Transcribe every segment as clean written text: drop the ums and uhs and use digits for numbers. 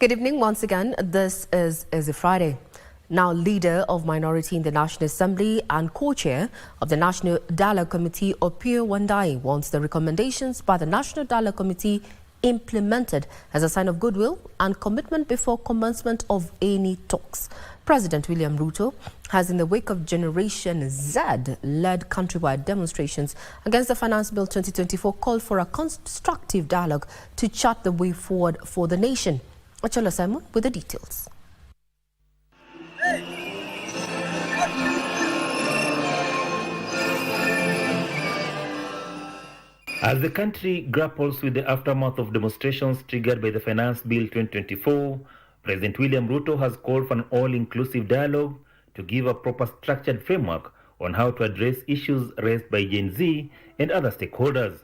Good evening once again. This is a Friday. Now, leader of minority in the National Assembly and co-chair of the National Dialogue Committee, Opiyo Wandayi, wants the recommendations by the National Dialogue Committee implemented as a sign of goodwill and commitment before commencement of any talks. President William Ruto has, in the wake of Generation Z, led countrywide demonstrations against the Finance Bill 2024, called for a constructive dialogue to chart the way forward for the nation. Achola Simon with the details. As the country grapples with the aftermath of demonstrations triggered by the Finance Bill 2024, President William Ruto has called for an all-inclusive dialogue to give a proper structured framework on how to address issues raised by Gen Z and other stakeholders.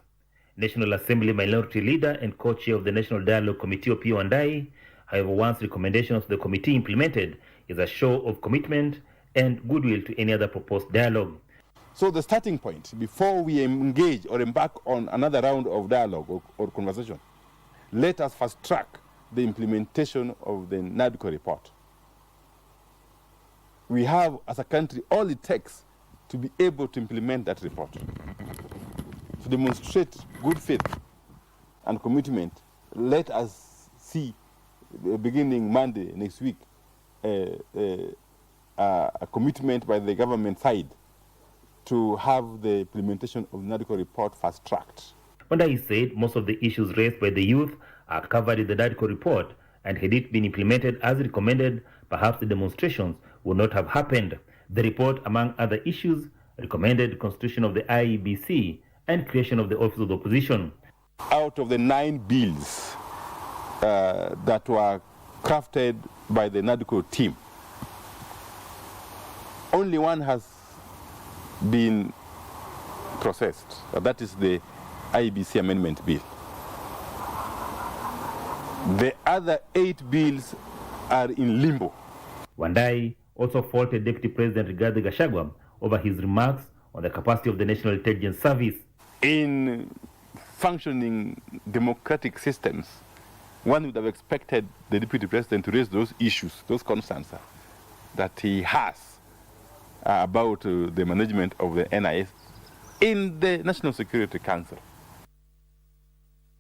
National Assembly Minority Leader and co-chair of the National Dialogue Committee, Opiyo Wandayi, however, wants recommendations of the committee implemented is a show of commitment and goodwill to any other proposed dialogue. So the starting point, before we engage or embark on another round of dialogue or conversation, let us fast track the implementation of the NADCO report. We have, as a country, all it takes to be able to implement that report. To demonstrate good faith and commitment, let us see, beginning Monday next week, a commitment by the government side to have the implementation of the NADCO report fast-tracked. Wandayi said most of the issues raised by the youth are covered in the NADCO report, and had it been implemented as recommended, perhaps the demonstrations would not have happened. The report, among other issues, recommended constitution of the IEBC and creation of the Office of the Opposition. Out of the 9 bills that were crafted by the NADCO team, only one has been processed. That is the IEBC Amendment Bill. The other 8 bills are in limbo. Wandayi also faulted Deputy President Rigathi Gachagua over his remarks on the capacity of the National Intelligence Service. In functioning democratic systems, one would have expected the Deputy President to raise those issues, those concerns that he has about the management of the NIS in the National Security Council.